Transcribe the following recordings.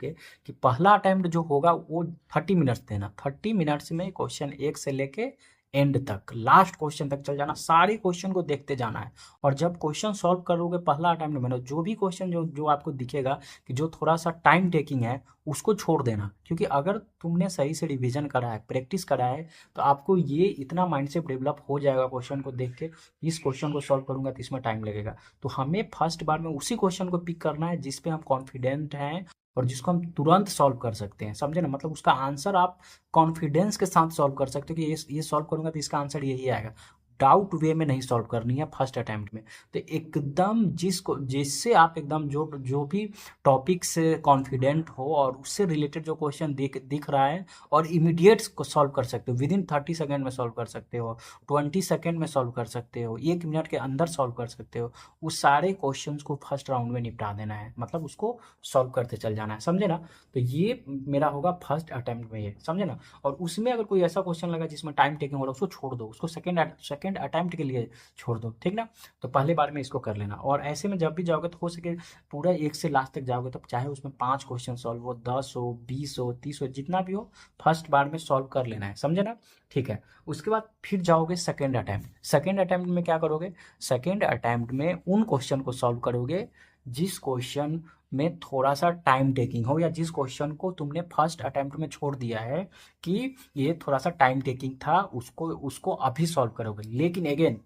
आपके कि पहला अटेम्प्ट जो होगा वो 30 मिनट्स देना, 30 मिनट्स में क्वेश्चन 1 से लेके एंड तक, लास्ट क्वेश्चन तक चल जाना, सारे क्वेश्चन को देखते जाना है। और जब क्वेश्चन सॉल्व करोगे पहला अटेम्प्ट में, जो भी क्वेश्चन जो जो आपको दिखेगा कि जो थोड़ा सा टाइम टेकिंग है उसको छोड़ देना, क्योंकि अगर तुमने सही से रिवीजन करा है, प्रैक्टिस करा है, तो आपको ये इतना माइंडसेट डेवलप हो जाएगा क्वेश्चन को देख के, इस क्वेश्चन को सॉल्व करूंगा तो इसमें टाइम लगेगा। तो हमें फर्स्ट बार में उसी क्वेश्चन को पिक करना है जिस पे हम कॉन्फिडेंट हैं और जिसको हम तुरंत सॉल्व कर सकते हैं, समझे ना। मतलब उसका आंसर आप कॉन्फिडेंस के साथ सॉल्व कर सकते हो कि ये सॉल्व करूंगा तो इसका आंसर यही आएगा। डाउट वे में नहीं सॉल्व करनी है फर्स्ट अटेम्प्ट में। तो एकदम जिससे आप एकदम जो जो भी टॉपिक से कॉन्फिडेंट हो और उससे रिलेटेड जो क्वेश्चन दिख रहा है और इमीडिएट को सॉल्व कर सकते हो, विद इन 30 सेकेंड में सॉल्व कर सकते हो, 20 सेकेंड में सॉल्व कर सकते हो, 1 मिनट के अंदर सॉल्व कर सकते हो, उस सारे क्वेश्चंस को फर्स्ट राउंड में निपटा देना है, मतलब उसको सॉल्व करते चल जाना है, समझे ना। तो ये मेरा होगा फर्स्ट अटेम्प्ट में, ये समझे ना। और उसमें अगर कोई ऐसा क्वेश्चन लगा जिसमें टाइम टेकिंग हो रहा है उसको छोड़ दो, उसको सेकंड अटेम्प्ट के लिए छोड़ दो, ठीक ना। तो पहले बार में इसको कर लेना। और ऐसे में जब भी जाओगे तो हो सके पूरा 1 से लास्ट तक जाओगे तो चाहे उसमें 5 क्वेश्चन सॉल्व हो, 10 हो, 20 हो, 30 हो, जितना भी हो फर्स्ट बार में सॉल्व कर लेना है, समझे ना। ठीक है, उसके बाद फिर जाओगे सेकेंड अटेम्प्ट। सेकेंड अटेम्प्ट में क्या करोगे, सेकेंड अटेम्प्ट में उन क्वेश्चन को सॉल्व करोगे जिस क्वेश्चन में थोड़ा सा टाइम टेकिंग हो, या जिस क्वेश्चन को तुमने फर्स्ट अटेम्प्ट में छोड़ दिया है कि ये थोड़ा सा टाइम टेकिंग था, उसको उसको अभी सॉल्व करोगे। लेकिन अगेन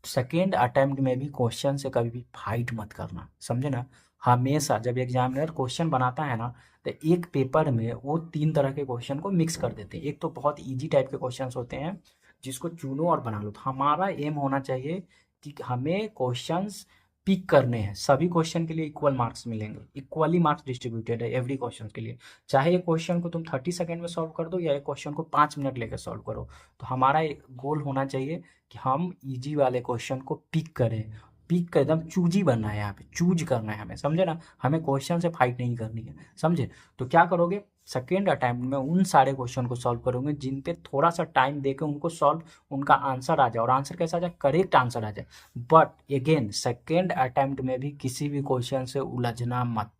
सेकेंड अटेम्प्ट में भी क्वेश्चन से कभी भी फाइट मत करना, समझे ना। हमेशा जब एग्जामिनर क्वेश्चन बनाता है ना, तो एक पेपर में वो 3 तरह के क्वेश्चन को मिक्स कर देते हैं। एक तो बहुत इजी टाइप के क्वेश्चंस होते हैं जिसको चुनो और बना लो। तो हमारा एम होना चाहिए कि हमें क्वेश्चंस पिक करने हैं, सभी क्वेश्चन के लिए इक्वल मार्क्स मिलेंगे, इक्वली मार्क्स डिस्ट्रीब्यूटेड है एवरी क्वेश्चन के लिए। चाहे एक क्वेश्चन को तुम 30 सेकेंड में सॉल्व कर दो या एक क्वेश्चन को 5 मिनट लेकर सॉल्व करो। तो हमारा गोल होना चाहिए कि हम इजी वाले क्वेश्चन को पिक करें, पिक कर एकदम चूजी बनना है, यहाँ पे चूज करना है हमें, समझे ना। हमें क्वेश्चन से फाइट नहीं करनी है, समझे। तो क्या करोगे, सेकेंड अटेम्प्ट में उन सारे क्वेश्चन को सॉल्व करोगे जिन पे थोड़ा सा टाइम देकर उनको सॉल्व, उनका आंसर आ जाए, और आंसर कैसा आ जाए, करेक्ट आंसर आ जाए। बट अगेन सेकेंड अटेम्प्ट में भी किसी भी क्वेश्चन से उलझना मत,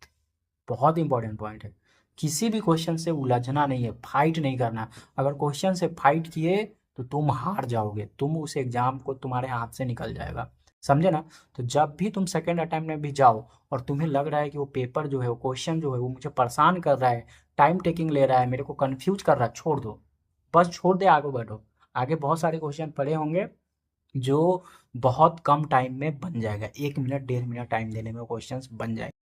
बहुत इंपॉर्टेंट पॉइंट है। किसी भी क्वेश्चन से उलझना नहीं है, फाइट नहीं करना। अगर क्वेश्चन से फाइट किए तो तुम हार जाओगे, तुम उस एग्जाम को तुम्हारे हाथ से निकल जाएगा, समझे ना। तो जब भी तुम सेकेंड अटेम्प्ट में भी जाओ और तुम्हें लग रहा है कि वो पेपर जो है, वो क्वेश्चन जो है वो मुझे परेशान कर रहा है, टाइम टेकिंग ले रहा है, मेरे को कंफ्यूज कर रहा है, छोड़ दो, बस छोड़ दे, आगे बढ़ो। आगे बहुत सारे क्वेश्चन पड़े होंगे जो बहुत कम टाइम में बन जाएगा, 1 मिनट 1.5 मिनट टाइम देने में वो क्वेश्चन बन जाएगा।